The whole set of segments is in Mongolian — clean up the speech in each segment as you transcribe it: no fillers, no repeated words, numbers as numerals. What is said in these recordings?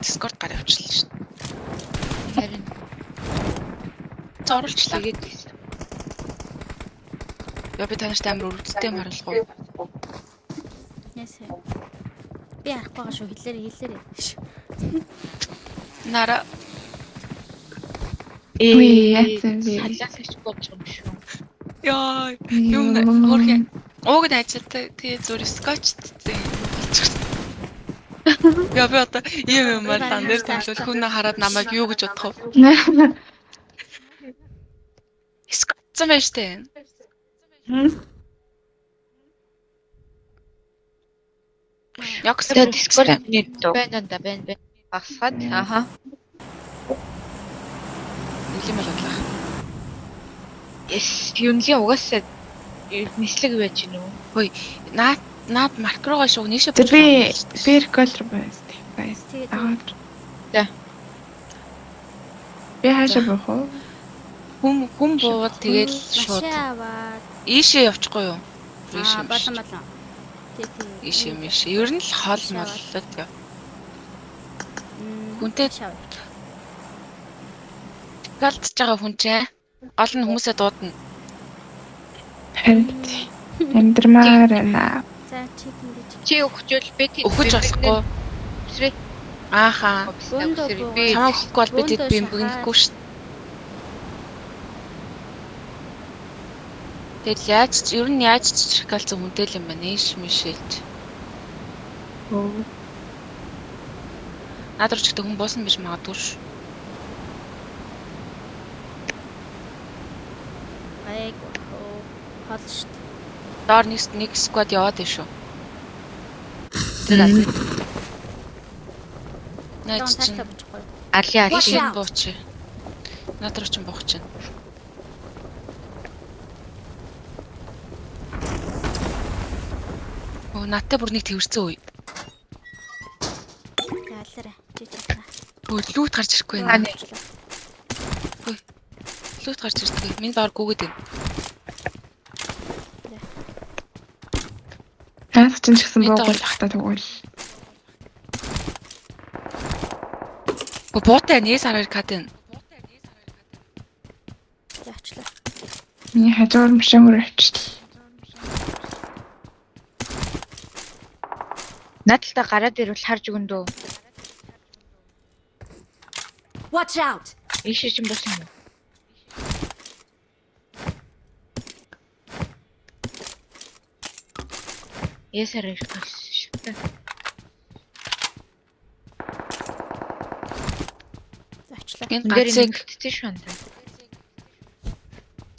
Discord гар явуулчихлаа шүү. Харин Зорлчлаа. тэгээд гэсэн. Яа би танарт амар өрөвдөлтэй харуулах уу? Ясэ. Би арахгүй байгаа шүү. Хэлээрээ. Нара яасан бэ? Халаасч болж байгаа юм шүү. яа юм хөрхи. Ууг ажилтаа тэгээ зүр скотч цэцэн. Яа би одоо юм дан дээр томшол хүн хараад намайг юу гэж бодох вэ? Скотч юм шүү дээ. Яг Тэгээд Discord-ны байна. Багсаад ааха. нэлэмэл бодлоо. Юунгийн угаасаа нислэг байж гинүү. Хөөе, наад макрогоо шуг нийшээ Би колор байс. Тэгээд За. Би хаашаа бох уу? Хүм бууд тэгэл шууд машин аваад ийшээ явчихгүй юу? Ийшээ. болон. Ийшээ мэш. Ер нь л хол моллоо тий. Хүнтэй галдж байгаа хүн чинь гол нь хүмүүсээ дуудана. Харин амьдрмаар байна. За чи ингэж. Чи өгчөөл би тийм Өгөж болохгүй. Өсвэ. Ааха. Би Чамаа өгөхгүй бол би тэд би бүгнэхгүй шүү. Тэгэл ер нь яаж чихэлцэн хүнтэй л юм байна. Ийш мишэлж. Наад руу ч гэдэг хүн буусан биш магадгүй ш. Ай хол шүү. Доор нэг squad яваад байна шүү. Тэгээд наач чинь Али шин бууч. Наад руу ч буух чинь. Оо наттай бүр нэг твэрсэн үе. Яалаарэ. Чи чаа. Өө лүүт гарч ирэхгүй байна. Лүүт гарч ирдэг. Миний доор гүгээд байна. Хаас ч гэсэн буугуулах та тэгвэл. Буутай нээс хараар кадэн. Яачлаа. Миний хажуугаар машин авчихлаа. Наадталтаа гараад ирвэл харж өгөн дөө. Watch out. Ийшээ чинь басан юм. Ясаар ирэх шүү. Яачлаа. Энэ Гацэг гацыг тэгтээ шүү андаа.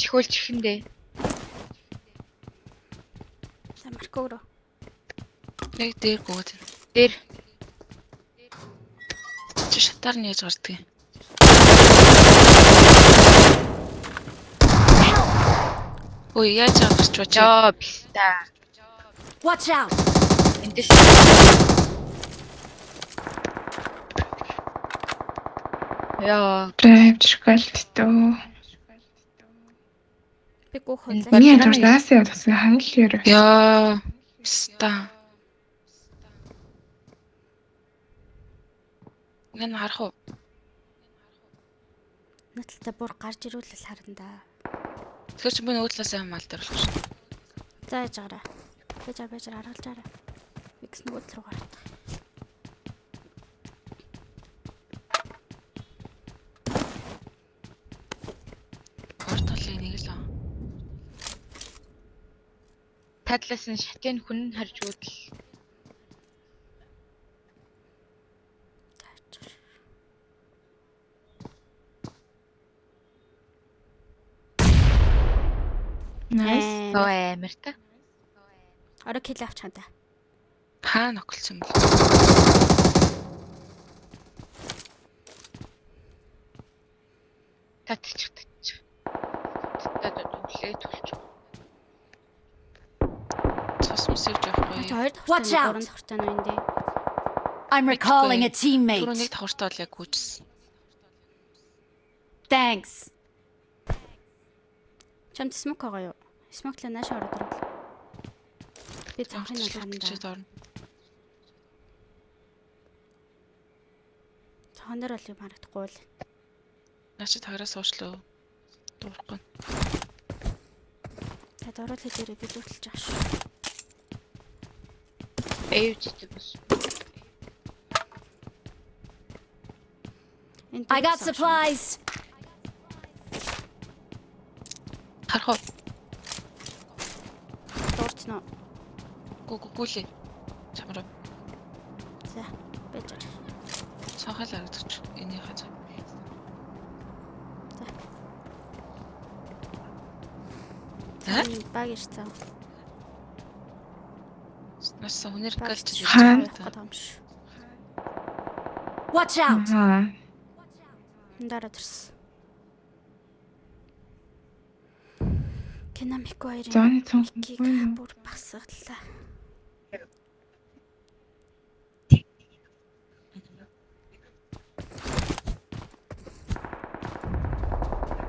Чихүүлж ихэндээ. За маркогро. яг дээр гүгээд байна. Дээр Чи шатаар нээж гардаг юм. Ой яаж гарч бач. жоо биста. Watch out. Эндээс яа Драйвчгал бистөө. Би гоо хол. Миний хажуугаар даасаа явуулсан ханал яруу. Яа. Ста. Нэн харах уу? Натлаа бүр гарч ирүүлэл харна да. Тэгэхээр чи би нөгөө талаас юм алдар болох шүү. За яж гараа. Байж харгалж араа. X нөгөө тал руу гараад. Порталыг нэг л аа. тадлаас нь шатын хүн харж үзэл. Nice. Ноо амар та. Орог хил авч хандаа. Хаа нөкөлсөн бэ? Татчих. Өглөө төлч. Цус мус явж явахгүй. Хоёр Watch давхртай out. гурван давхртай нөө энэ. I'm recalling a Түрүү teammate. нэг давхартай бол яг гүйжсэн. Thanks. Чамд смок байгаа юу? Смоклаа нааш ороод ирлээ. Би цанхын Чи алганд. дорно. Хонор бол юм харагдахгүй л. Начи таграа суучлаа. Дуурахгүй. Та дөрөв хэлээрээ би зүтэлж байгаа шүү. Эвжтэй бас. I got supplies. Харах уу? Дуурчнаа. Гүлээ. Чамраа. За, байж байгаа. Цонхол харагдчих. Энийг хаж. Баг ирсэн. Нас өнөр галч Хаана? Watch out. Аа. Дараа төрсөн. Кинамик 2-ын Зооны цонх кик үгүй юу? бүр багсаглаа.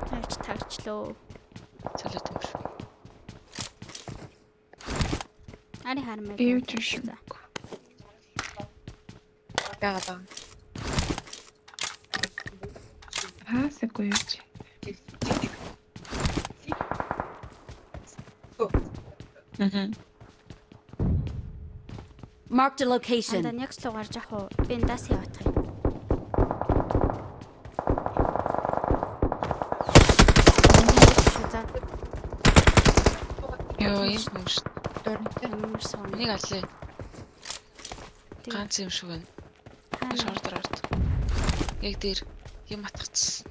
Тавьч тагчлоо. цалаад юм шүү. Ари хармаа. Би юу ч шүү. Яагаад байгаа. Хаасаагүй юу ч. Marked a location. Анда next руу гарч явах уу? Би эндээс явах юм. Йоо, юм юм шүү. Дөрөнтэй. Энийг аллаа. Ганц юм шиг байна. Шордор ард. Яг дээр юм атгацсан.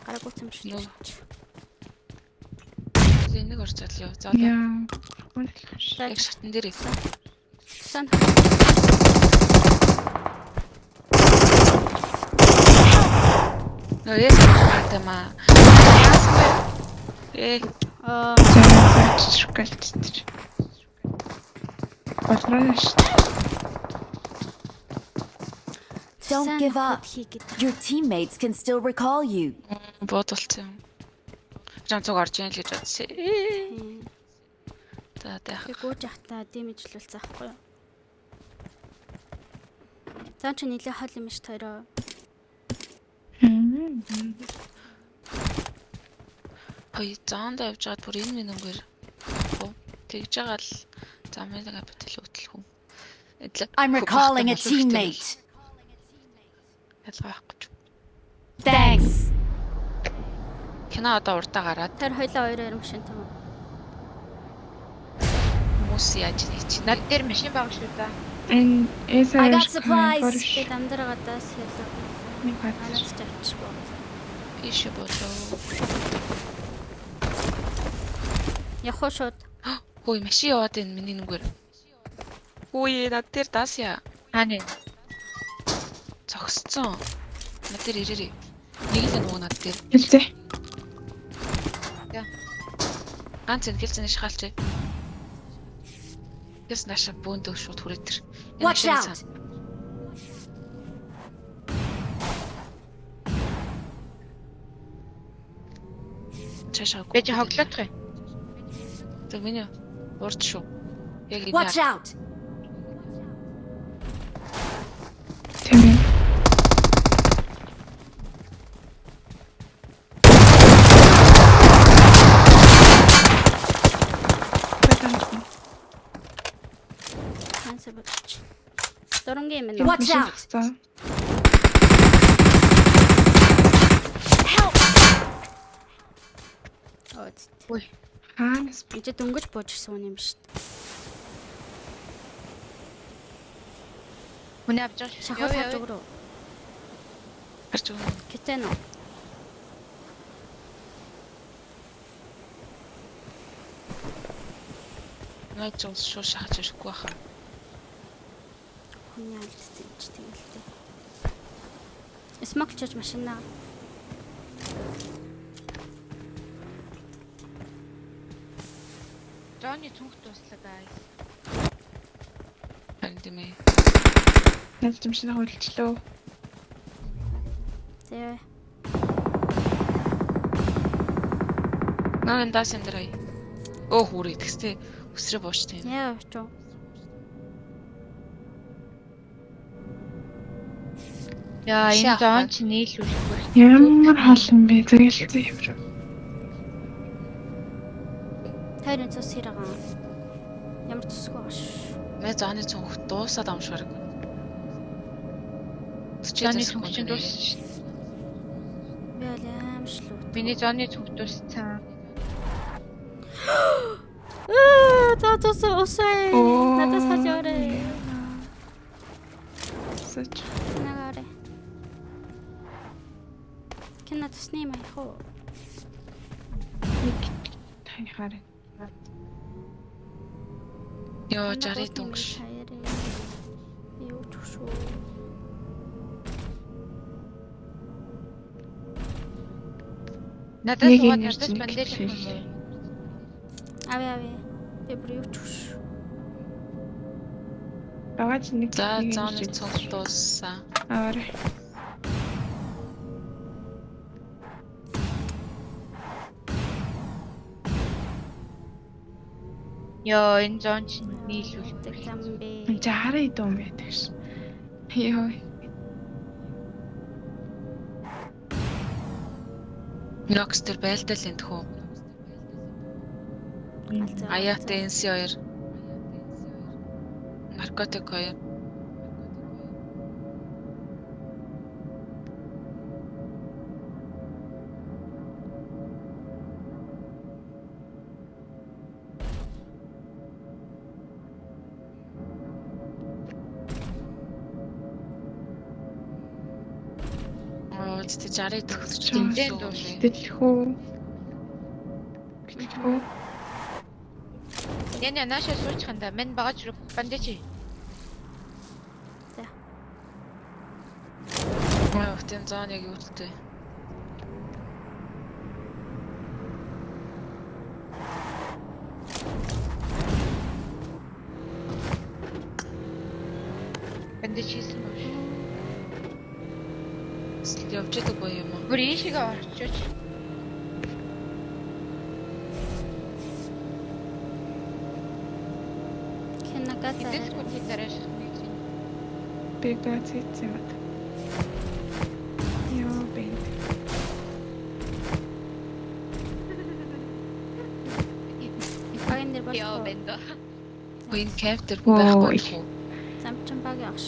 Гараагүй юм шиг. Энийг орж залъя. За. Яа. Үнэхээр. Яг шатн дээр ирсэн. Сан. Нөөс хатама. Заач галч. Батраш. Don't give up. Your teammates can still recall you. Бодолцсон юм. Жан цуг орж яана л гэж бодсон. За таах. Би гүйж явахдаа дэмэжлүүлсэн аахгүй юу? Зан чи нилээ хол юм ш тойроо. Хөөе заанд явж байгаад бүр энэ минүгээр явах уу? Тэгж байгаа л замын капитал хөтлөх үү? I'm recalling a teammate. Ялгаа байхгүй. Thanks. Кино одоо урдаа гараад Тэр хоёлаа хоёроор машин том. хүмүүс яаж нэг Над дээр машин байгаа шүү да. Энэ I эсэр got supplies. Би дамдрагадаас хэлээ. нэг хат. Анаас ч авчих боо. биш болоо. Явах уу шууд. Хөөе машин яваад энэ миний нүгээр. Хөөе над дээр даасяа. Хааны. Зогсцсон. Над дээр ирээрээ. Нэг л нөгөө над дээр. Хэлцээ. Ганц энэ хэлцэн шахалч. Яс наша бөөндөө шууд хүрээ тэр. Watch out. Чашаа. Би чи хоглоох юм. Тэг миний урд шүү. Яг энэ. Watch out. Тэмээ. Хансаа бодчих. Дөрөнгийн юм Watch out. Help. Ой. Хаанаас Энд дөнгөж бууж ирсэн юм шүү дээ. Хүний авч байгаа шүү. Шахал хаж өгрөө. Гарч өгнө. Китэн үү? Найз зус шууд шахаж ирэхгүй баха. Хүний альцсан юм чи тэгэлтэй. Смок чаж машина. Жооны цүнх туслаа guys. Харин тийм ээ. нэг юм шиг хөлчлөө. Зэ. Наа энэ даас энэ дээр ая. Өө хүрээ тэгстэй өсрөө буучт юм. Яа очоо. Яа Ши энэ авах зоон бай. чи нийлүүлэхгүй. Ямар хол юм бэ? Зөөлтэй юм шүү. Хайрын цус хэрэгэн. Ямар цусгүй ааш. Мэ зооны цонх дуусаад амшвар. Зооны цонх чинь дууссан шүү. Би бол аимшлуу. Миний зооны цонх дууссан. За усай. Оо. Надаас хажаарэ. Сач. Нагаарэ. Кина тусны юм яах вэ? Таны хараа. Йоо жари дүнгш. Юу ч шүү. Надад Нэг суугаад юм надад чинь бандаж гэж авах юм. Ави. Би бүр юу ч шүү. Багаж нэг. За зооны цонх дууссан. Аваарай. Йоо энэ зоон чи нийлүүлдэг. Замби. 60 дом байдаг ш. Йоо. Нокс төр байлдал энэ тхүү. Аяатай NC2. Наркотик 2. Оо тэ 60 төгсөж Тэмдэн дуус. Дэлхүү. Дэлхүү. Яна нааша суучиханда мен багаж руу бандаж. Аа тийм зоон яг юутай. Бандаж хийсэн баш. Явж идэг боо юм уу? Бүр ийшээгээ орчооч. Кина гата. Тэдэлгүй тэдэрэж. Би гацэц юм. Йоо бэнд. Багын дээр Йоо бол. бэндо. Queen Captain Оо, байхгүй их. юу? Замчин баг яаш.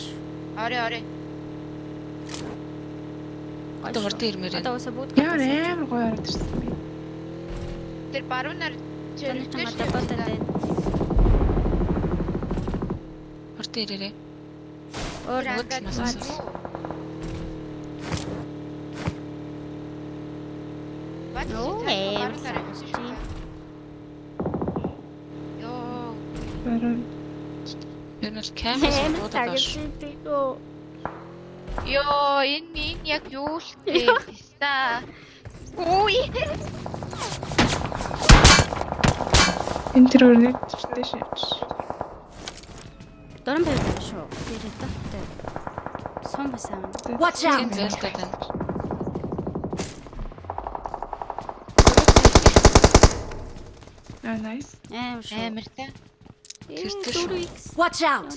Орой. Одоо хурдан ирмээр Одоо байна. усаа бүгд Ямар амар гоё ороод ирсэн би. Тэр баруунаар Таны ч надад бодоод. Хурдан ирээрээ. Өөр ангад насаас. Оо, Йоо. Баруун. Ер нь камерс дуудаад баш. Йоо, энэ яг юу л вэ? Та. Ой. Энэ тэр өрнөд чиртэй шивч. Дөрөн байв шүү. Би редактор. Сон басан. Watch Тийм out! байлдаад байна. Аа nice. Аим шүү. Амар та. Тэр шүү. Watch out!